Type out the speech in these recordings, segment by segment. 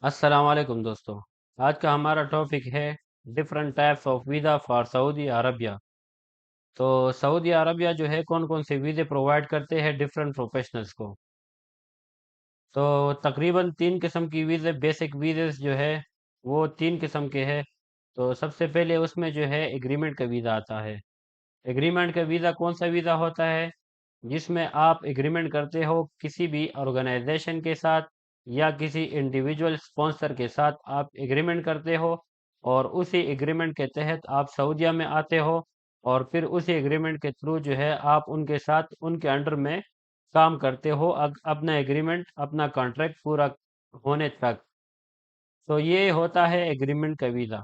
अस्सलाम वालेकुम दोस्तों। आज का हमारा टॉपिक है different types of visa for Saudi Arabia. तो सऊदी अरबिया जो है कौन कौन से वीज़े प्रोवाइड करते हैं डिफरेंट प्रोफेशनल्स को। तो तकरीबन तीन किस्म की वीज़े बेसिक वीज़ेस जो है वो तीन किस्म के हैं। तो सबसे पहले उसमें जो है एग्रीमेंट का वीज़ा आता है। एग्रीमेंट का वीज़ा कौन सा वीज़ा होता है जिसमें आप एग्रीमेंट करते हो किसी भी ऑर्गेनाइजेशन के साथ या किसी इंडिविजुअल स्पॉन्सर के साथ आप एग्रीमेंट करते हो और उसी एग्रीमेंट के तहत आप सऊदीया में आते हो और फिर उसी एग्रीमेंट के थ्रू जो है आप उनके साथ उनके अंडर में काम करते हो अपना एग्रीमेंट अपना कॉन्ट्रैक्ट पूरा होने तक। तो ये होता है एग्रीमेंट का वीज़ा।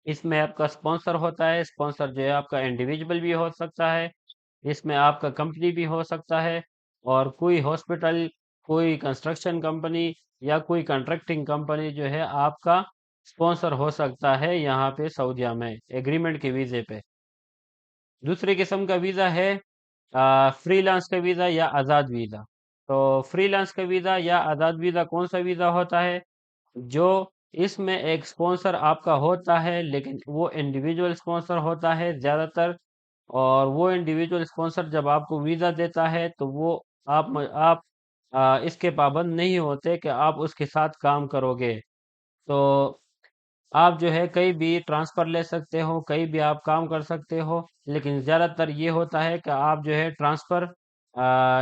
इसमें आपका स्पॉन्सर होता है, स्पॉन्सर जो है आपका इंडिविजुअल भी हो सकता है, इसमें आपका कंपनी भी हो सकता है और कोई हॉस्पिटल, कोई कंस्ट्रक्शन कंपनी या कोई कॉन्ट्रैक्टिंग कंपनी जो है आपका स्पॉन्सर हो सकता है यहाँ पे सऊदीया में एग्रीमेंट के वीज़े पे। दूसरी किस्म का वीज़ा है फ्रीलांस का वीज़ा या आज़ाद वीज़ा। तो फ्रीलांस का वीज़ा या आज़ाद वीज़ा कौन सा वीज़ा होता है जो इसमें एक स्पॉन्सर आपका होता है लेकिन वो इंडिविजुअल स्पॉन्सर होता है ज़्यादातर। और वो इंडिविजुअल स्पॉन्सर जब आपको वीज़ा देता है तो वो आप इसके पाबंद नहीं होते कि आप उसके साथ काम करोगे। तो आप जो है कहीं भी ट्रांसफ़र ले सकते हो, कहीं भी आप काम कर सकते हो, लेकिन ज़्यादातर ये होता है कि आप जो है ट्रांसफ़र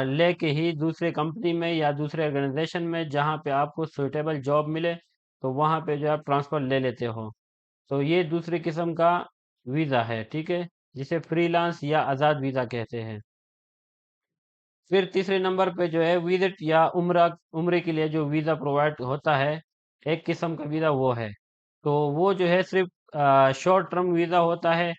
लेके ही दूसरे कंपनी में या दूसरे ऑर्गेनाइजेशन में जहाँ पे आपको सूटेबल जॉब मिले, तो वहाँ पे जो है आप ट्रांसफ़र ले लेते हो। तो ये दूसरी किस्म का वीज़ा है, ठीक है? जिसे फ्रीलांस या आज़ाद वीज़ा कहते हैं। फिर तीसरे नंबर पे जो है विज़िट या उम्रे के लिए जो वीज़ा प्रोवाइड होता है, एक किस्म का वीज़ा वो है। तो वो जो है सिर्फ़ शॉर्ट टर्म वीज़ा होता है।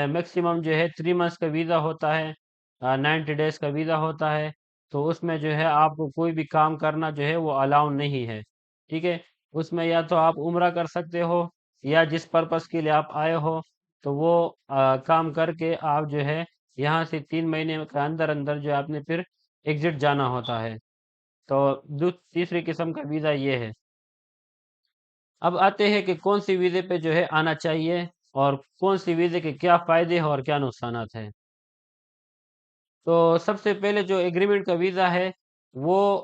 मैक्सिमम जो है 3 मंथ्स का वीज़ा होता है। 90 डेज़ का वीज़ा होता है। तो उसमें जो है आपको कोई भी काम करना जो है वो अलाउ नहीं है, ठीक है? उसमें या तो आप उम्रा कर सकते हो या जिस पर्पज़ के लिए आप आए हो, तो वो काम करके आप जो है यहाँ से 3 महीने के अंदर-अंदर जो है आपने फिर एग्ज़िट जाना होता है। तो तीसरी किस्म का वीज़ा ये है। अब आते हैं कि कौन-सी वीज़े पे जो है आना चाहिए और कौन-सी वीज़े के क्या फ़ायदे हैं और क्या नुकसानात हैं। तो सबसे पहले जो एग्रीमेंट का वीज़ा है, वो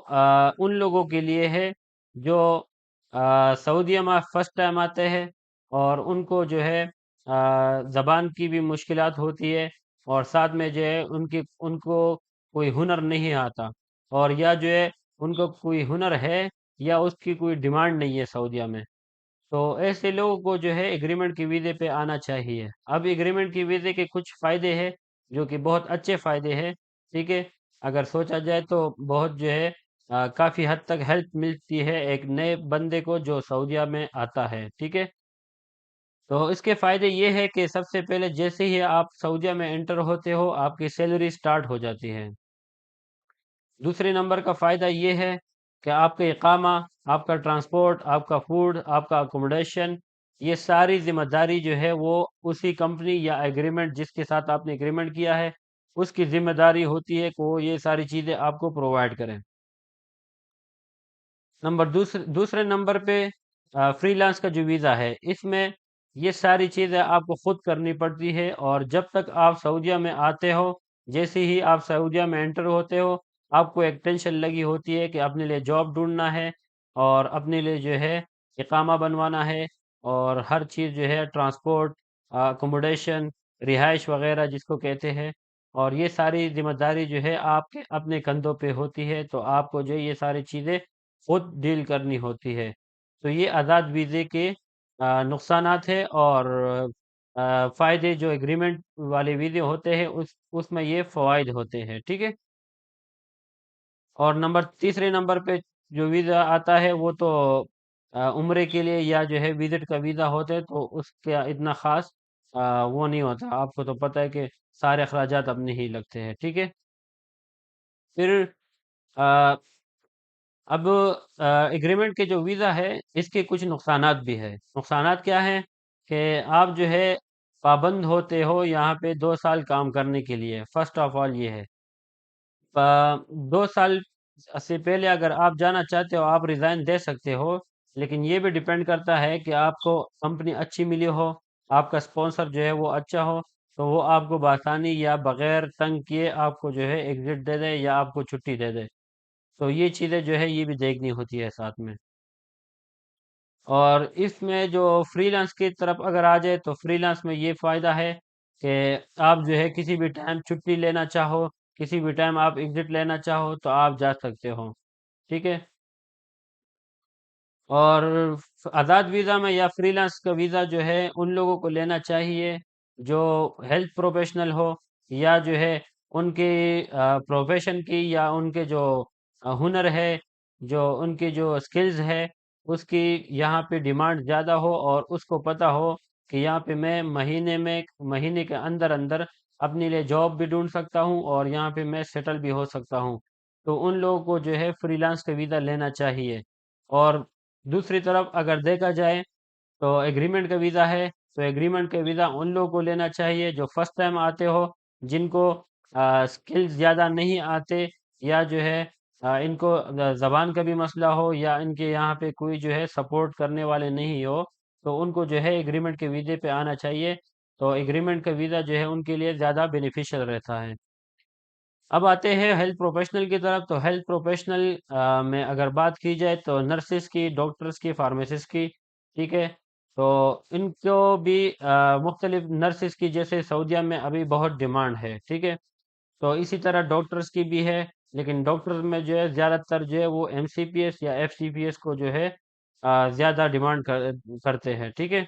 उन लोगों के लिए है जो सऊदीया में फर्स्ट टाइम आते हैं और उनको जो है ज़बान की भी मुश्किलात होती है और साथ में जो है उनको कोई हुनर नहीं आता और या जो है उनको कोई हुनर है या उसकी कोई डिमांड नहीं है सऊदीया में। तो ऐसे लोगों को जो है एग्रीमेंट के वीज़े पे आना चाहिए। अब एग्रीमेंट की वीज़े के कुछ फ़ायदे हैं, जो कि बहुत अच्छे फ़ायदे हैं, ठीक है? अगर सोचा जाए तो बहुत जो है काफ़ी हद तक हेल्प मिलती है एक नए बंदे को जो सऊदीया में आता है, ठीक है? तो इसके फ़ायदे ये हैं कि सबसे पहले जैसे ही आप सऊदीया में एंटर होते हो, आपकी सैलरी स्टार्ट हो जाती है। दूसरे नंबर का फ़ायदा ये है कि आपका इकामा, आपका ट्रांसपोर्ट, आपका फूड, आपका अकोमोडेशन, ये सारी ज़िम्मेदारी जो है वो उसी कंपनी या एग्रीमेंट जिसके साथ आपने एग्रीमेंट किया है, उसकी ज़िम्मेदारी होती है कि वो ये सारी चीज़ें आपको प्रोवाइड करें। दूसरे नंबर पे फ्रीलांस का जो वीज़ा है, इसमें ये सारी चीज़ें आपको खुद करनी पड़ती है और जब तक आप सऊदीया में आते हो, जैसे ही आप सऊदीया में एंटर होते हो, आपको एक टेंशन लगी होती है कि अपने लिए जॉब ढूँढना है और अपने लिए जो है इकामा बनवाना है और हर चीज़ जो है ट्रांसपोर्ट, अकोमोडेशन, रिहाइश वग़ैरह जिसको कहते हैं और ये सारी ज़िम्मेदारी जो है आपके अपने कंधों पे होती है, तो आपको जो है ये सारी चीज़ें खुद डील करनी होती है। तो ये आज़ाद वीज़े के नुकसानात है और फ़ायदे जो एग्रीमेंट वाले वीज़े होते हैं उसमें ये फ़वाइद होते हैं, ठीक है? और तीसरे नंबर पे जो वीज़ा आता है वो तो उम्रे के लिए या जो है विज़िट का वीज़ा होता है तो उसका इतना ख़ास वो नहीं होता। आपको तो पता है कि सारे अखराजात अपने ही लगते हैं, ठीक है? फिर अ अब एग्रीमेंट के जो वीज़ा है, इसके कुछ नुकसानात भी है। नुकसानात क्या हैं कि आप जो है पाबंद होते हो यहाँ पे 2 साल काम करने के लिए, फ़र्स्ट ऑफ ऑल ये है। 2 साल से पहले अगर आप जाना चाहते हो, आप रिज़ाइन दे सकते हो, لیکن یہ بھی ڈیپینڈ کرتا ہے کہ آپ کو کمپنی اچھی ملی ہو، آپ کا اسپانسر جو ہے وہ اچھا ہو، تو وہ آپ کو بآسانی یا بغیر تنگ کیے آپ کو جو ہے ایگزٹ دے دے یا آپ کو چھٹی دے دے. تو یہ چیزیں جو ہے یہ بھی دیکھنی ہوتی ہے ساتھ میں. اور اس میں جو فری لانس کی طرف اگر آ جائے تو فری لانس میں یہ فائدہ ہے کہ آپ جو ہے کسی بھی ٹائم چھٹی لینا چاہو، کسی بھی ٹائم آپ ایگزٹ لینا چاہو تو آپ جا سکتے ہو. ٹھیک ہے. اور آزاد ویزا میں یا فری لانس کا ویزا جو ہے ان لوگوں کو لینا چاہیے جو ہیلتھ پروفیشنل ہو، یا جو ہے ان کی پروفیشن کی یا ان کے جو ہنر ہے، جو ان کی جو سکلز ہے اس کی یہاں پہ ڈیمانڈ زیادہ ہو، اور اس کو پتہ ہو کہ یہاں پہ میں مہینے کے اندر اندر اپنے لیے جاب بھی ڈھونڈ سکتا ہوں اور یہاں پہ میں سیٹل بھی ہو سکتا ہوں. تو ان لوگوں کو جو ہے فری لانس کا ویزا لینا چاہیے. اور دوسری طرف اگر دیکھا جائے تو ایگریمنٹ کا ویزا ہے، تو ایگریمنٹ کا ویزا ان لوگوں کو لینا چاہیے جو فرسٹ ٹائم آتے ہو، جن کو سکل زیادہ نہیں آتے، یا جو ہے ان کو زبان کا بھی مسئلہ ہو، یا ان کے یہاں پہ کوئی جو ہے سپورٹ کرنے والے نہیں ہو، تو ان کو جو ہے ایگریمنٹ کے ویزے پہ آنا چاہیے. تو ایگریمنٹ کا ویزا جو ہے ان کے لیے زیادہ بینیفیشل رہتا ہے. اب آتے ہیں ہیلتھ پروفیشنل کی طرف. تو ہیلتھ پروفیشنل میں اگر بات کی جائے تو نرسز کی، ڈاکٹرز کی، فارمیسسٹ کی. ٹھیک ہے. تو ان کو بھی مختلف نرسز کی جیسے سعودیہ میں ابھی بہت ڈیمانڈ ہے. ٹھیک ہے. تو اسی طرح ڈاکٹرز کی بھی ہے، لیکن ڈاکٹرز میں جو ہے زیادہ تر جو ہے وہ MCPS یا FCPS کو جو ہے زیادہ ڈیمانڈ کرتے ہیں. ٹھیک ہے.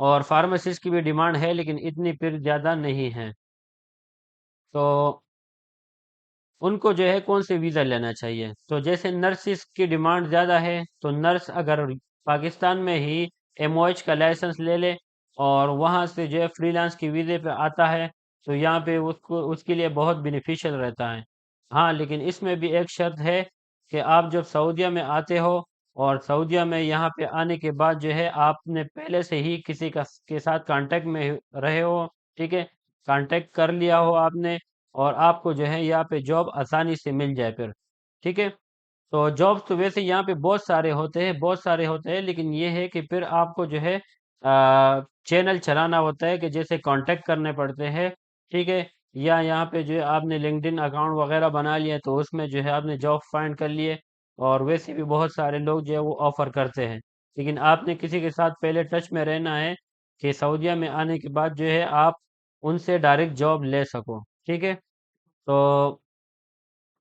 اور فارمیسسٹ کی بھی ڈیمانڈ ہے لیکن اتنی پھر زیادہ نہیں ہے. تو ان کو جو ہے کون سے ویزا لینا چاہیے؟ تو جیسے نرسز کی ڈیمانڈ زیادہ ہے تو نرس اگر پاکستان میں ہی MOH کا لائسنس لے لے اور وہاں سے جو ہے فری لانس کی ویزے پہ آتا ہے تو یہاں پہ اس کے لیے بہت بینیفیشل رہتا ہے. ہاں لیکن اس میں بھی ایک شرط ہے کہ آپ جب سعودیہ میں آتے ہو اور سعودیہ میں یہاں پہ آنے کے بعد جو ہے آپ نے پہلے سے ہی کسی کے ساتھ کانٹیکٹ میں رہے ہو. ٹھیک ہے. کانٹیکٹ کر لیا ہو آپ نے، اور آپ کو جو ہے یہاں پہ جاب آسانی سے مل جائے پھر. ٹھیک ہے. تو جابس تو ویسے یہاں پہ بہت سارے ہوتے ہیں، لیکن یہ ہے کہ پھر آپ کو جو ہے چینل چلانا ہوتا ہے کہ جیسے کانٹیکٹ کرنے پڑتے ہیں. ٹھیک ہے. یا یہاں پہ جو ہے آپ نے لنکڈ ان اکاؤنٹ وغیرہ بنا لیا تو اس میں جو ہے آپ نے جاب فائنڈ کر لیے، اور ویسے بھی بہت سارے لوگ جو ہے وہ آفر کرتے ہیں. لیکن آپ نے کسی کے ساتھ پہلے ٹچ میں رہنا ہے کہ سعودیہ میں آنے کے بعد جو ہے آپ ان سے ڈائریکٹ جاب لے سکو. ٹھیک ہے. تو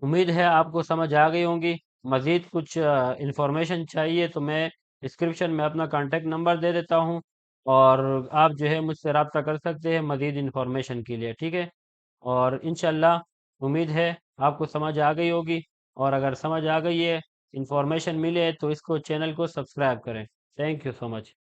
امید ہے آپ کو سمجھ آ گئی ہوں گی. مزید کچھ انفارمیشن چاہیے تو میں ڈسکرپشن میں اپنا کانٹیکٹ نمبر دے دیتا ہوں، اور آپ جو ہے مجھ سے رابطہ کر سکتے ہیں مزید انفارمیشن کے لیے. ٹھیک ہے. اور انشاءاللہ امید ہے آپ کو سمجھ آ گئی ہوگی، اور اگر سمجھ آ گئی ہے، انفارمیشن ملے تو اس کو چینل کو سبسکرائب کریں. Thank you so much.